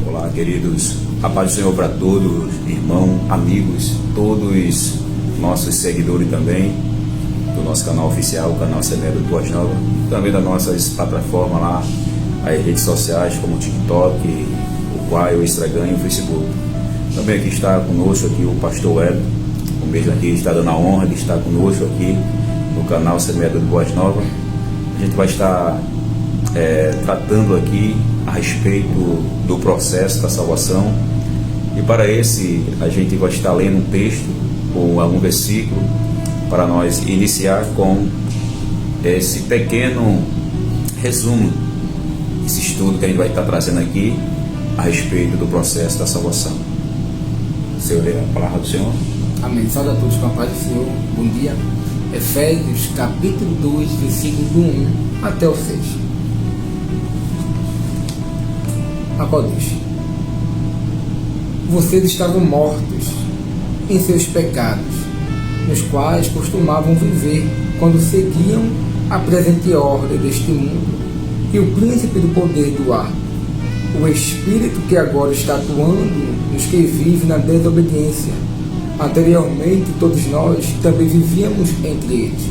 Olá, queridos. A paz do Senhor para todos, irmãos, amigos, todos nossos seguidores também, do nosso canal oficial, o canal Semeador de Boas Novas, também das nossas plataformas lá, as redes sociais como o TikTok, o Quai, o Instagram e o Facebook. Também aqui está conosco aqui o pastor Hélio, o mesmo aqui está dando a honra de estar conosco aqui no canal Semeador de Boas Novas. A gente vai estar tratando aqui a respeito do processo da salvação, e para esse a gente vai estar lendo um texto ou algum versículo para nós iniciar com esse pequeno resumo, esse estudo que a gente vai estar trazendo aqui a respeito do processo da salvação. Senhor, lê a palavra do Senhor. Amém. Saúde a todos com a paz do Senhor. Bom dia. Efésios capítulo 2, versículo do 1 até o 6. A qual diz: vocês estavam mortos em seus pecados, nos quais costumavam viver quando seguiam a presente ordem deste mundo e o príncipe do poder do ar, o espírito que agora está atuando nos que vivem na desobediência. Anteriormente, todos nós também vivíamos entre eles,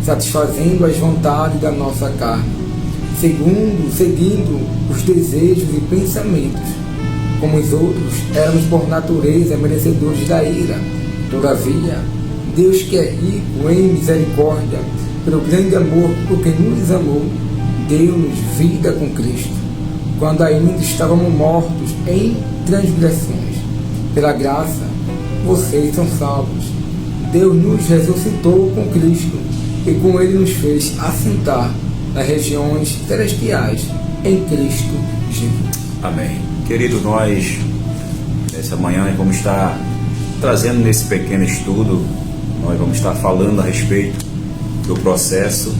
satisfazendo as vontades da nossa carne, seguindo os desejos e pensamentos. Como os outros, éramos por natureza merecedores da ira. Todavia, Deus, que é rico em misericórdia, pelo grande amor por quem nos amou, deu-nos vida com Cristo, quando ainda estávamos mortos em transgressões. Pela graça, vocês são salvos. Deus nos ressuscitou com Cristo e com Ele nos fez assentar nas regiões celestiais em Cristo Jesus. Amém. Querido, nós nessa manhã vamos estar trazendo nesse pequeno estudo, nós vamos estar falando a respeito do processo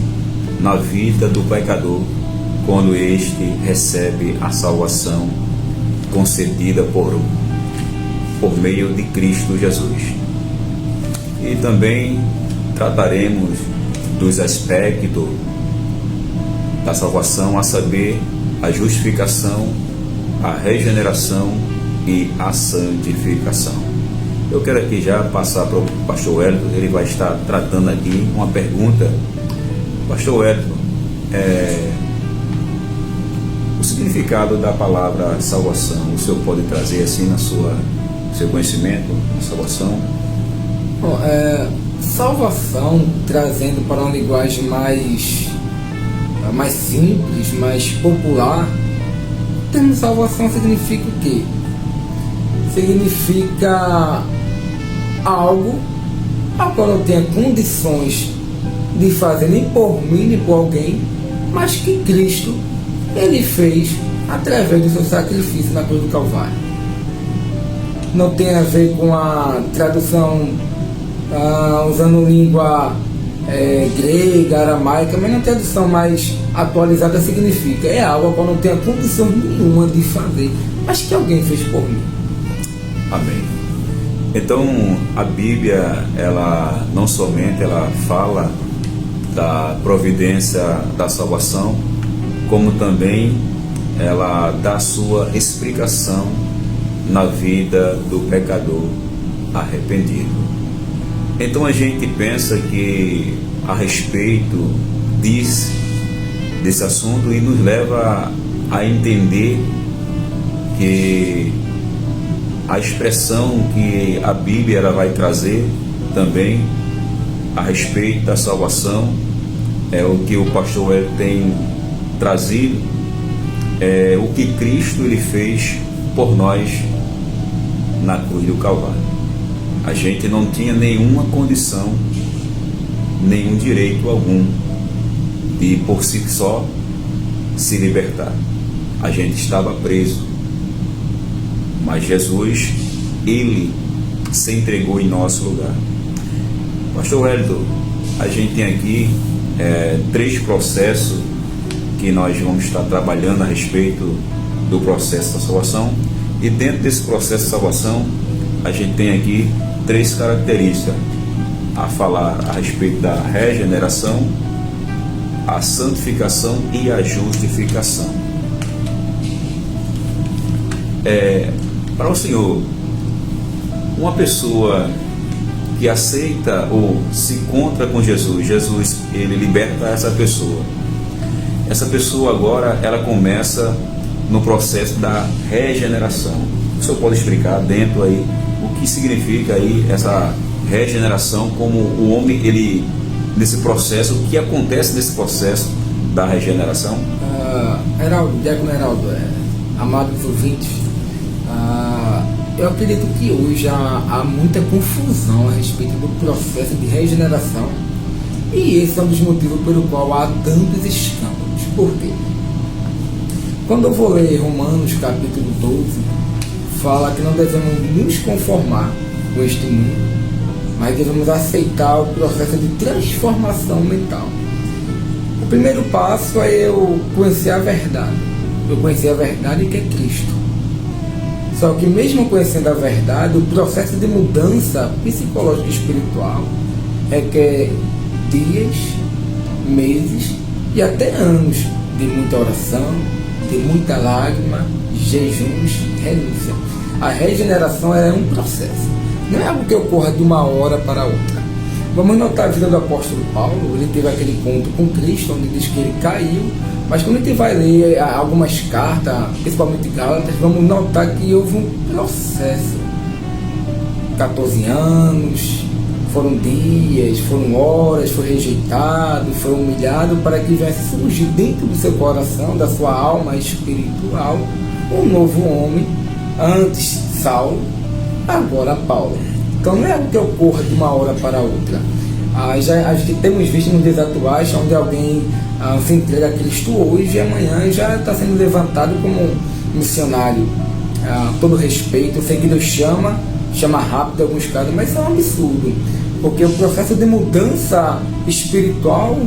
na vida do pecador quando este recebe a salvação concedida por meio de Cristo Jesus. E também trataremos dos aspectos da salvação, a saber, a justificação, a regeneração e a santificação. Eu quero aqui já passar para o pastor Hélio, ele vai estar tratando aqui uma pergunta. Pastor Hélio, o significado da palavra salvação, o senhor pode trazer assim no seu conhecimento, a salvação? Bom, salvação, trazendo para uma linguagem mais simples, mais popular, o termo salvação significa o quê? Significa algo ao qual não tenha condições de fazer nem por mim nem por alguém, mas que Cristo Ele fez através do seu sacrifício na cruz do Calvário. Não tem a ver com a tradução usando língua grega, aramaica, mas na tradução mais atualizada significa algo ao qual não tenho condição nenhuma de fazer, mas que alguém fez por mim. Amém. Então a Bíblia, ela não somente ela fala da providência da salvação, como também ela dá sua explicação na vida do pecador arrependido. Então a gente pensa que a respeito desse assunto e nos leva a entender que a expressão que a Bíblia ela vai trazer também a respeito da salvação é o que o pastor Hélio tem trazido, é o que Cristo ele fez por nós na cruz do Calvário. A gente não tinha nenhuma condição, nenhum direito algum de por si só se libertar. A gente estava preso, mas Jesus, Ele se entregou em nosso lugar. Pastor Hélio, a gente tem aqui 3 processos que nós vamos estar trabalhando a respeito do processo da salvação, e dentro desse processo de salvação a gente tem aqui 3 características a falar a respeito da regeneração, a santificação e a justificação. Para o senhor, uma pessoa que aceita ou se encontra com Jesus, Jesus ele liberta essa pessoa. Essa pessoa agora ela começa no processo da regeneração. O senhor pode explicar dentro aí o que significa aí essa regeneração, como o homem ele nesse processo, o que acontece nesse processo da regeneração? Heraldo, Diácono Heraldo, amados ouvintes, eu acredito que hoje há muita confusão a respeito do processo de regeneração, e esse é um dos motivos pelo qual há tantos escândalos. Por quê? Quando eu vou ler Romanos capítulo 12, fala que não devemos nos conformar com este mundo, mas devemos aceitar o processo de transformação mental. O primeiro passo é eu conhecer a verdade. Eu conhecer a verdade que é Cristo. Só que mesmo conhecendo a verdade, o processo de mudança psicológica e espiritual requer dias, meses e até anos de muita oração, de muita lágrima, jejuns, renúncia. A regeneração é um processo. Não é algo que ocorra de uma hora para outra. Vamos notar a vida do apóstolo Paulo. Ele teve aquele encontro com Cristo, onde diz que ele caiu, mas quando a gente vai ler algumas cartas, principalmente Gálatas, vamos notar que houve um processo. 14 anos, foram dias, foram horas, foi rejeitado, foi humilhado, para que viesse surgir dentro do seu coração, da sua alma espiritual, um novo homem, antes Saulo, agora Paulo. Então não é algo que ocorra de uma hora para outra. A gente temos visto nos dias atuais onde alguém se entrega a Cristo hoje e amanhã já está sendo levantado como um missionário. Todo respeito, eu sei que Deus chama rápido em alguns casos, mas isso é um absurdo, porque o processo de mudança espiritual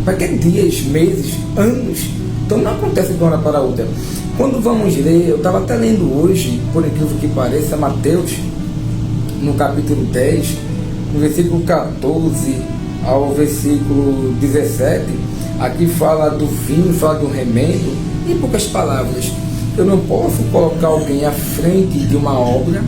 vai ter dias, meses, anos. Então não acontece de uma hora para outra. Quando vamos ler, eu estava até lendo hoje, por incrível que pareça, Mateus, no capítulo 10, no versículo 14 ao versículo 17, aqui fala do vinho, fala do remendo. Em poucas palavras, eu não posso colocar alguém à frente de uma obra,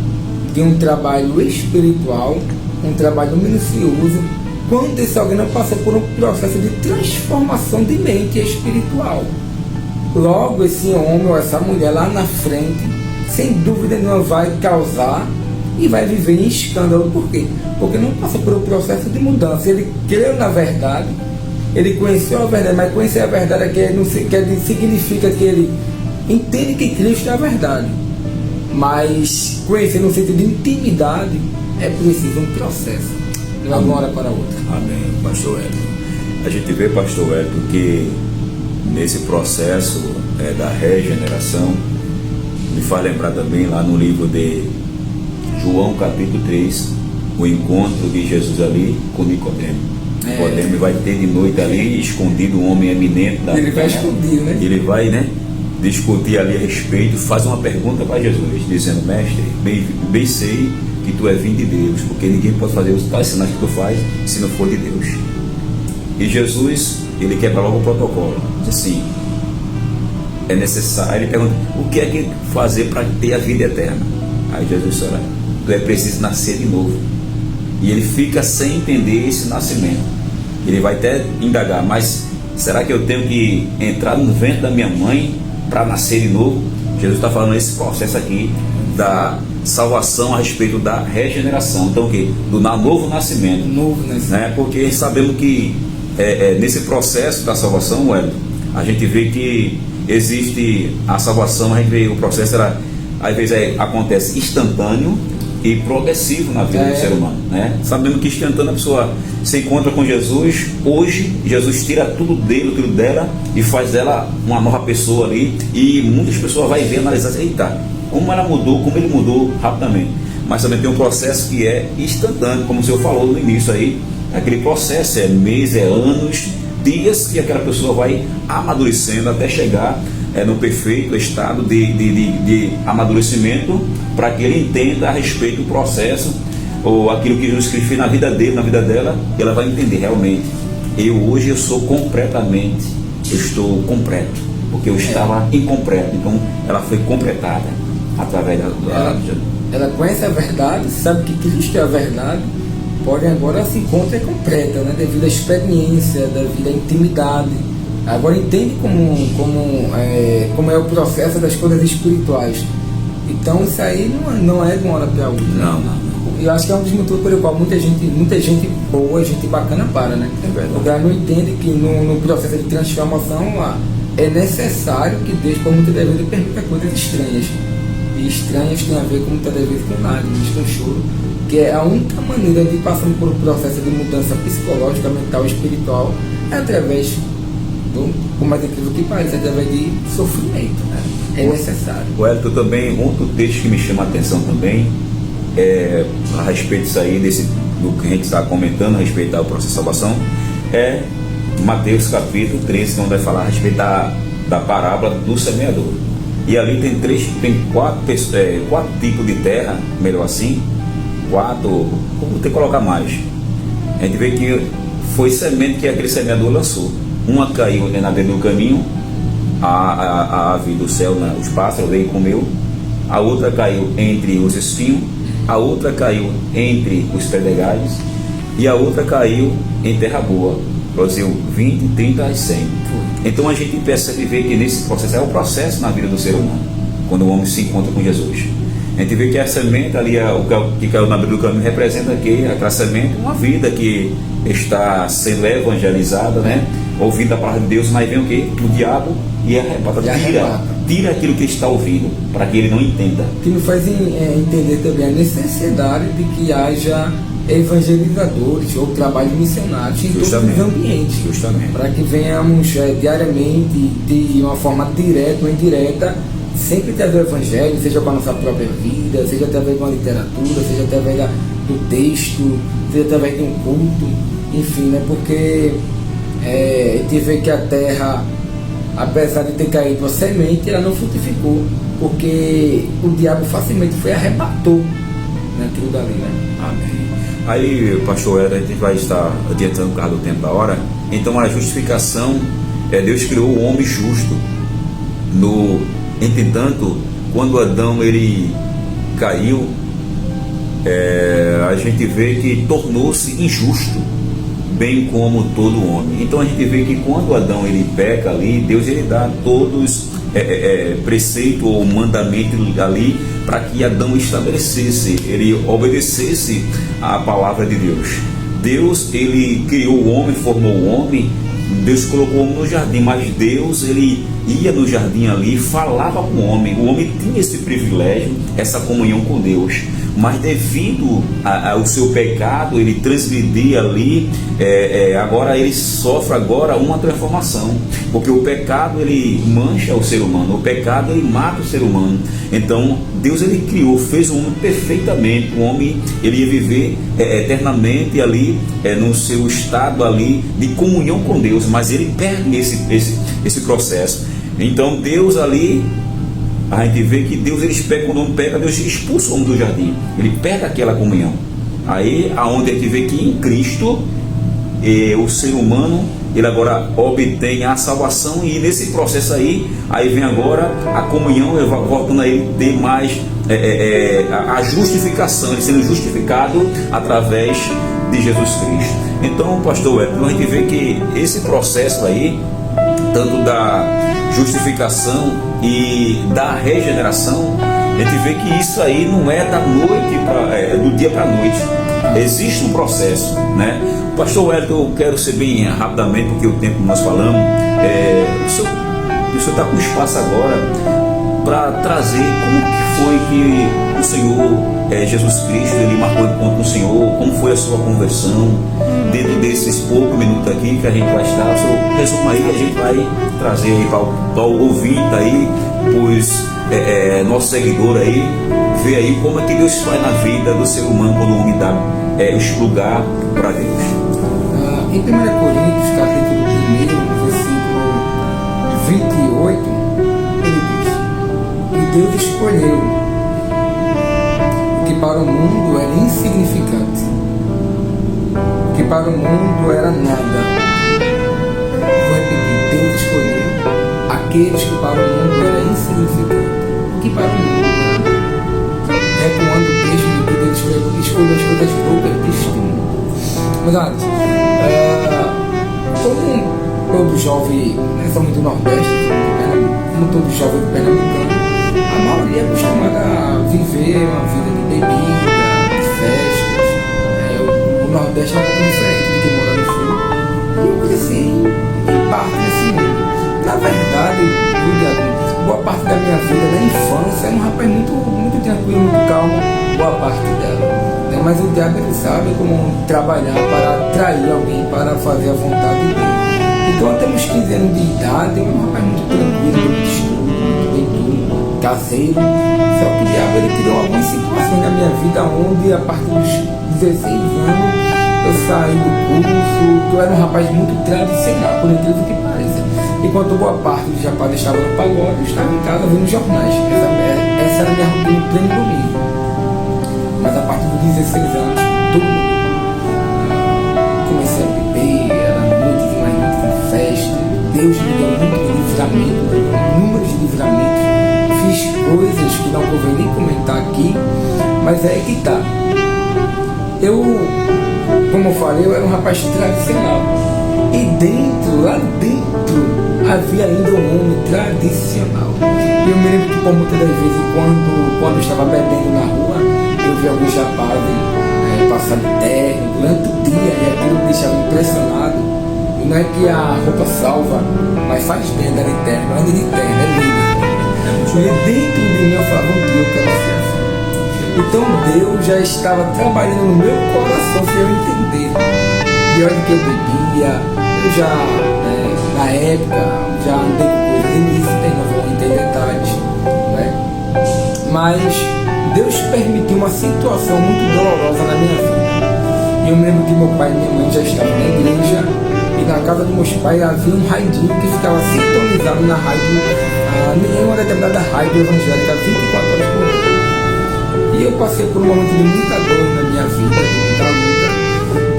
de um trabalho espiritual, um trabalho minucioso, quando esse alguém não passa por um processo de transformação de mente espiritual. Logo, esse homem ou essa mulher lá na frente, sem dúvida nenhuma, vai causar e vai viver em escândalo. Por quê? Porque não passa por um processo de mudança. Ele creu na verdade, ele conheceu a verdade, mas conhecer a verdade significa que ele entende que Cristo é a verdade. Mas conhecer no sentido de intimidade é preciso um processo, não é de uma hora para outra. Amém, pastor Hélio. A gente vê, pastor Hélio, que nesse processo da regeneração, me faz lembrar também lá no livro de João capítulo 3, o encontro de Jesus ali com Nicodemo. Nicodemo vai ter de noite ali, escondido, um homem eminente da Ele vai escondido, né? Ele vai, discutir ali a respeito, faz uma pergunta para Jesus, dizendo: mestre, bem sei que tu és vindo de Deus, porque ninguém pode fazer os tais sinais que tu faz se não for de Deus. E Jesus, ele quebra logo o protocolo, diz assim: é necessário. Ele pergunta: o que é que fazer para ter a vida eterna? Aí Jesus fala: tu é preciso nascer de novo. E ele fica sem entender esse nascimento. Ele vai até indagar: mas será que eu tenho que entrar no ventre da minha mãe para nascer de novo? Jesus está falando esse processo aqui da salvação a respeito da regeneração. Então o que? Do novo nascimento. Né? Porque sabemos que nesse processo da salvação, a gente vê que existe a salvação, a gente vê o processo, às vezes acontece instantâneo e progressivo na vida do ser humano, né? Sabemos que instantâneo a pessoa se encontra com Jesus, hoje Jesus tira tudo dele, tudo dela e faz dela uma nova pessoa ali, e muitas pessoas vão ver, analisar: eita, como ela mudou, como ele mudou rapidamente. Mas também tem um processo que é instantâneo, como o senhor falou no início aí, aquele processo meses, anos, dias que aquela pessoa vai amadurecendo até chegar no perfeito estado de amadurecimento, para que ele entenda a respeito do processo, ou aquilo que Jesus fez na vida dele, na vida dela, e ela vai entender realmente: hoje eu sou completamente, eu estou completo, porque eu estava incompleto, então ela foi completada. através ela conhece a verdade, sabe que Cristo é a verdade, porém agora se encontra completa, né? Devido à experiência, devido à intimidade. Agora entende como é o processo das coisas espirituais. Então isso aí não é de uma hora para outra. Não. Eu acho que é um dos motivos pelo qual muita gente boa, gente bacana para, né? É verdade. O cara não entende que no processo de transformação é necessário que Deus, por muitas das vezes, permita coisas estranhas. E estranhas tem a ver com muitas das vezes com lágrimas, com choro, que é a única maneira de passar por um processo de mudança psicológica, mental, espiritual, é através por mais incrível que pareça, através de sofrimento, né? É necessário. O Elton, também, outro texto que me chama a atenção também, a respeito disso aí, do que a gente está comentando a respeito do processo de salvação, é Mateus capítulo 13, onde vai falar a respeito da parábola do semeador. E ali tem quatro tipos de terra, melhor assim, vou ter que colocar mais. A gente vê que foi semente que aquele semeador lançou. Uma caiu na beira do caminho, a ave do céu, os pássaros veio e comeu. A outra caiu entre os espinhos, a outra caiu entre os pedregais, e a outra caiu em terra boa, produziu 20, 30 e 100. Então a gente percebe ver que nesse processo, é o processo na vida do ser humano, quando o homem se encontra com Jesus. A gente vê que a semente ali, o que caiu na beira do caminho, representa aquela semente, uma vida que está sendo evangelizada, né? Ouvindo a palavra de Deus, mas vem o quê? O diabo e arrebata, tira aquilo que está ouvindo, para que ele não entenda. Que nos faz entender também a necessidade de que haja evangelizadores ou trabalho missionário em todos os ambientes, para que venhamos diariamente, de uma forma direta ou indireta, sempre trazer o evangelho, seja com a nossa própria vida, seja através de uma literatura, seja através do texto, seja através de um culto, enfim, né? Porque a gente vê que a terra, apesar de ter caído a semente, ela não frutificou, porque o diabo facilmente arrebatou naquilo dali, né? Amém. Aí, pastor Éder, a gente vai estar adiantando por causa do tempo da hora. Então a justificação, Deus criou o homem justo. Entretanto, quando Adão ele caiu, a gente vê que tornou-se injusto, bem como todo homem. Então a gente vê que quando Adão ele peca ali, Deus ele dá todos preceito ou mandamento ali para que Adão estabelecesse, ele obedecesse a palavra de Deus. Deus ele criou o homem, formou o homem. Deus colocou o homem no jardim, mas Deus ele ia no jardim ali, falava com o homem tinha esse privilégio, essa comunhão com Deus, mas devido ao seu pecado, ele transgredia ali, agora ele sofre agora uma transformação, porque o pecado ele mancha o ser humano, o pecado ele mata o ser humano. Então Deus ele criou, fez o homem perfeitamente, o homem ele ia viver eternamente ali, no seu estado ali de comunhão com Deus, mas ele perde esse processo. Então Deus ali, a gente vê que Deus ele pega, quando o homem pega, Deus expulsa o homem do jardim, ele perde aquela comunhão. Aí aonde a gente vê que em Cristo o ser humano ele agora obtém a salvação, e nesse processo aí vem agora a comunhão, voltando a ele ter mais a justificação, ele sendo justificado através de Jesus Cristo. Então, pastor Edson, a gente vê que esse processo aí, tanto da justificação e da regeneração, a gente vê que isso aí não é da noite do dia para a noite. Existe um processo, né? Pastor Wellington, eu quero ser bem rapidamente, porque o tempo que nós falamos, o senhor está com espaço agora para trazer como que foi que o Senhor Jesus Cristo ele marcou encontro com o Senhor, como foi a sua conversão, dentro desses poucos minutos aqui que a gente vai estar. O senhor resuma aí, a gente vai trazer aí para o ouvinte aí, pois nosso seguidor aí, ver aí como é que Deus faz na vida do ser humano quando o homem dá esse lugar para Deus. Em 1 Coríntios, capítulo 1, versículo 28, ele diz: e Deus escolheu o que para o mundo era insignificante, o que para o mundo era nada. Vou repetir: Deus escolheu aqueles que para o mundo era insignificante, o que para o mundo era nada. sobre as coisas loucas deste mundo. Mas antes, como todo jovem, somos do Nordeste, como todo jovem pernambucano, a maioria é acostumada a viver uma vida de bebida, de festas. O Nordeste é um pouco diferente de quem mora no Sul. E eu cresci em parte desse mundo. Na verdade, boa parte da minha vida, da infância, era um rapaz muito tranquilo, muito calmo, boa parte dela. Mas o diabo, ele sabe como trabalhar para atrair alguém para fazer a vontade dele. Então, até uns 15 anos de idade, eu era um rapaz muito tranquilo, muito estudo, muito bem tudo, caseiro. Só que o diabo, ele criou algumas situações na minha vida onde, a partir dos 16 anos, eu saí do curso. Eu era um rapaz muito tradicional, por incrível que pareça. Enquanto boa parte dos rapazes estava no pagode, eu estava em casa vendo jornais. Essa era a minha rotina em pleno domingo. Mas a partir dos 16 anos, tudo mudou. Comecei a beber, era noites e mais noites em festa. Deus me deu muito livramento, números de livramento. Fiz coisas que não convém nem comentar aqui, mas é aí que tá. Eu, como eu falei, eu era um rapaz tradicional. E dentro, lá dentro, havia ainda um homem tradicional. E eu me lembro que, por muitas das vezes, quando eu estava bebendo na rua, eu vi alguns rapazes passando terno durante o dia, e aquilo me deixava impressionado. E não é que a roupa salva, mas faz bem andar de terno, anda de terno, é lindo. E dentro de mim eu falava, eu quero ser assim. Então Deus já estava trabalhando no meu coração sem eu entender. E olha que eu bebia, eu já, na época, já andei com coisas ilícitas, não vou entender detalhes, né? Mas Deus permitiu uma situação muito dolorosa na minha vida. E eu me lembro que meu pai e minha mãe já estavam na igreja, e na casa dos meus pais havia um raidinho que ficava sintonizado na rádio, em uma determinada rádio evangélica 24 horas por dia. E eu passei por um momento de muita dor na minha vida, de muita luta.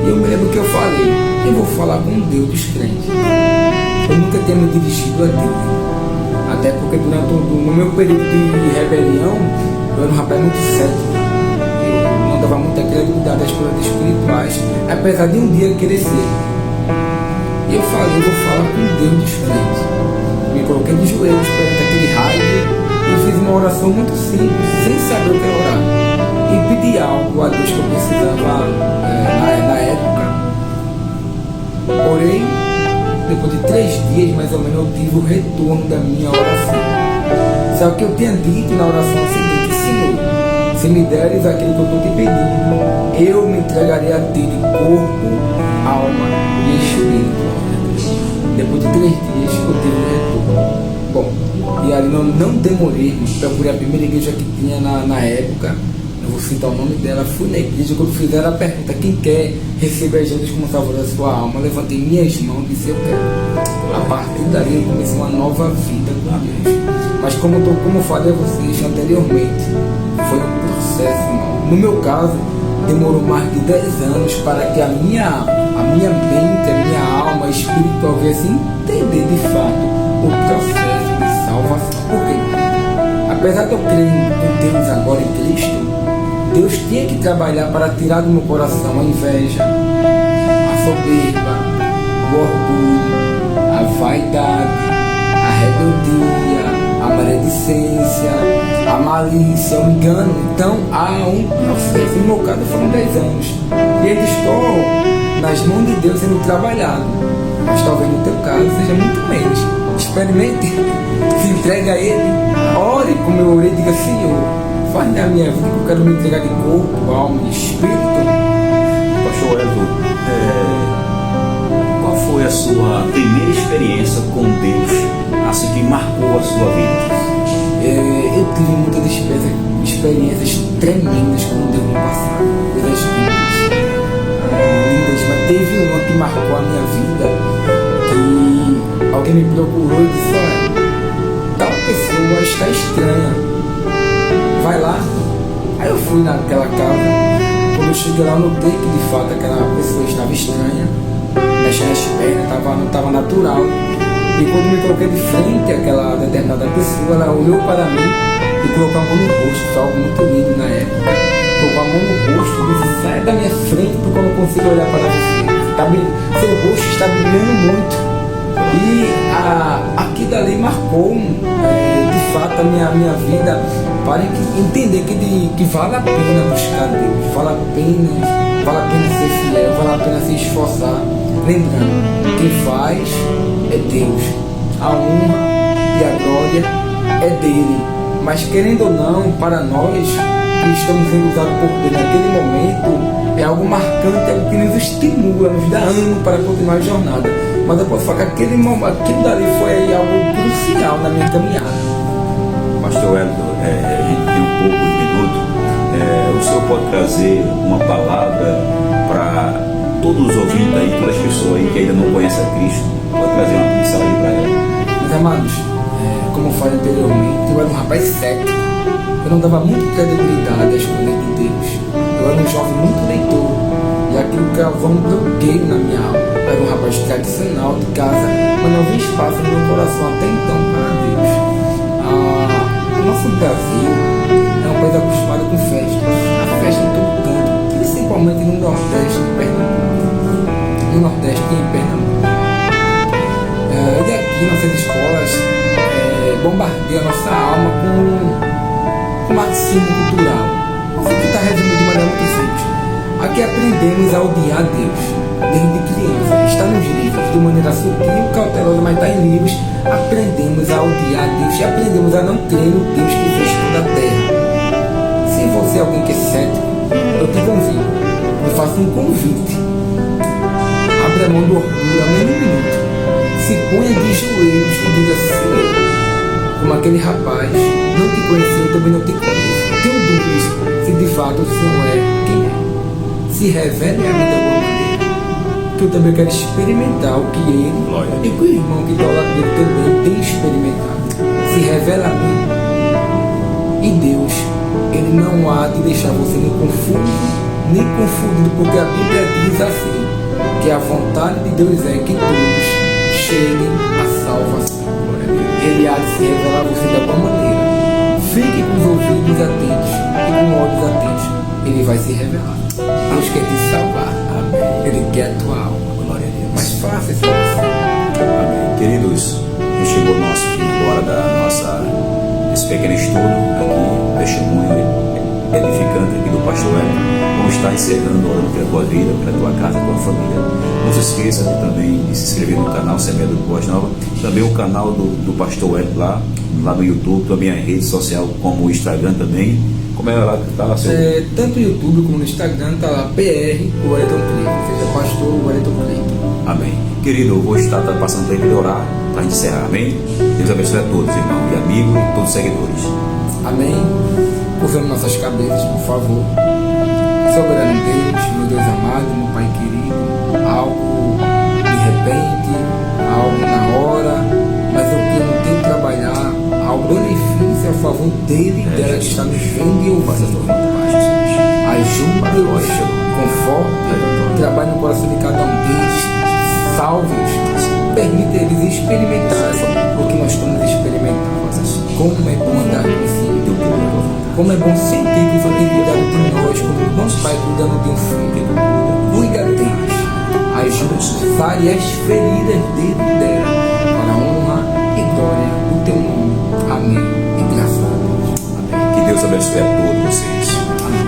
E eu me lembro que eu falei, eu vou falar com Deus dos crentes. Eu nunca tinha me dirigido a Deus. Até porque no meu período de rebelião, eu era um rapaz muito cético. Eu não dava muita credibilidade às coisas espirituais, apesar de um dia querer ser. E eu falei, eu vou falar com Deus dos crentes. Me coloquei de joelhos perante aquele raio e fiz uma oração muito simples, sem saber o que orar. E pedi algo a Deus que eu precisava na época. Porém, depois de 3 dias, mais ou menos, eu tive o retorno da minha oração. Só que eu tinha dito na oração seguinte, Senhor, se me deres aquilo que eu estou te pedindo, eu me entregarei a ti de corpo, alma e espírito. Depois de 3 dias, eu tive o retorno. Bom, e ali não demorei, procurei a primeira igreja que tinha na época. Eu vou citar o nome dela, fui na igreja. Quando fizeram a pergunta, quem quer receber Jesus como Salvador da sua alma, eu levantei minhas mãos e disse, eu quero. A partir dali eu comecei uma nova vida com Deus. Mas como eu falei a vocês anteriormente, foi um processo, irmão. No meu caso, demorou mais de 10 anos para que a minha mente, a minha alma espiritual viesse entender de fato o processo de salvação. Por quê? Apesar de eu crer em Deus agora, em Cristo, Deus tinha que trabalhar para tirar do meu coração a inveja, a soberba, o orgulho, a vaidade, a rebeldia, a maledicência, a malícia, o engano. Então há um processo. No meu caso foram 10 anos. E ainda estou nas mãos de Deus sendo trabalhado. Mas talvez no teu caso seja muito menos. Experimente, se entregue a Ele, ore como eu orei, diga, Senhor, faz na minha vida que eu quero me entregar de corpo, alma e espírito. Pastor Elton, qual foi a sua primeira experiência com Deus, assim que marcou a sua vida? Eu tive muitas experiências tremendas com Deus no passado, coisas lindas, mas teve uma que marcou a minha vida, que alguém me procurou e disse, olha, tal pessoa está estranha, vai lá. Aí eu fui naquela casa. Quando eu cheguei lá, eu notei que de fato aquela pessoa estava estranha, mexendo as pernas, não estava natural. E quando me coloquei de frente àquela determinada pessoa, ela olhou para mim e colocou a mão no rosto. Foi algo muito lindo na época. estou com a mão no rosto, disse, sai da minha frente porque eu não consigo olhar para você. Seu rosto está brilhando muito. E aquilo dali marcou de fato a minha vida para entender que vale a pena buscar Deus, vale a pena ser fiel, vale a pena se esforçar. Lembrando, quem faz é Deus, a honra e a glória é dele. Mas querendo ou não, para nós que estamos sendo usados por Deus naquele momento, é algo marcante, é algo que nos estimula, nos dá ânimo para continuar a jornada. Mas eu posso falar que aquilo dali foi algo crucial na minha caminhada. Pastor Wellington, a gente tem um pouco de minuto. O senhor pode trazer uma palavra para todos os ouvintes aí, todas as pessoas aí que ainda não conhecem a Cristo, pode trazer uma mensagem para ela. Meus amados, como eu falei anteriormente, eu era um rapaz cético. Eu não dava muita credibilidade às coisas de Deus. Eu era um jovem muito leitor. E aquilo causou um bloqueio na minha alma. Eu era um rapaz tradicional de casa, mas não havia espaço no meu coração até então para Deus. O nosso Brasil é um país acostumado com festas. A festa em todo canto, principalmente no Nordeste e Pernambuco. No Nordeste e em Pernambuco. E aqui nossas escolas bombardeiam a nossa alma com marxismo cultural. Isso que está resumido de maneira muito simples. Aqui aprendemos a odiar Deus desde criança. Está nos livros, de maneira sutil, cautelosa, mas está em livros. Aprendemos a odiar Deus e aprendemos a não crer no Deus que fez toda a terra. Se você é alguém que é cético, eu te convido, eu faço um convite. Abre a mão do orgulho ao mesmo minuto. Se ponha de joelhos e diga assim, como aquele rapaz, não te conheci, eu também não te conheço. Tenho dúvidas se de fato o Senhor é quem é. Se revele a mim de alguma maneira, que eu também quero experimentar o que ele e que o irmão que está ao lado dele também tem experimentado. Se revela a mim. E Deus, ele não há de deixar você nem confundido, porque a Bíblia diz assim, que a vontade de Deus é que todos cheguem à salvação. Ele há de se revelar a você de alguma maneira. Fique com os ouvidos atentos e com olhos atentos. Ele vai se revelar. Deus quer te salvar. Amém. Ele quer a tua alma. Glória a Deus. Mas faça essa oração. Amém. Queridos, a gente chegou ao nosso fim agora desse pequeno estudo aqui, testemunho edificante aqui do Pastor Wellington. Vamos estar encerrando, orando pela tua vida, pela tua casa, pela tua família. Não se esqueça também de se inscrever no canal Semeador de Boas Novas, também o canal do Pastor Wellington lá no YouTube, também a rede social como o Instagram também. Como é lá que está lá? Tanto no YouTube como no Instagram está lá PR Wellington Cleiton, seja Pastor Wellington Cleiton. Amém. Querido, eu vou estar passando para ele orar para a gente encerrar. Amém? Deus abençoe a todos, irmãos e amigos e todos os seguidores. Amém. Curvando nossas cabeças, por favor. Soberano Deus, meu Deus amado, meu Pai querido, algo de repente, algo na hora, mas eu quero no teu trabalhar, ao benefício a favor dele e dela que está nos vendo e ouvindo. Ajuda-os, conforte, trabalhe no coração de cada um deles, salve-os, permita eles experimentarem o que nós estamos experimentando. Como é bom andar com o Senhor, como é bom sentir que o Senhor tem cuidado de nós, como o nosso Pai cuidando de um filho. Cuida deles, ajuda-os, sare as feridas dela, para a honra e glória do teu nome. Amém. E graças a Deus. Amém. Que Deus abençoe a todos vocês. Amém.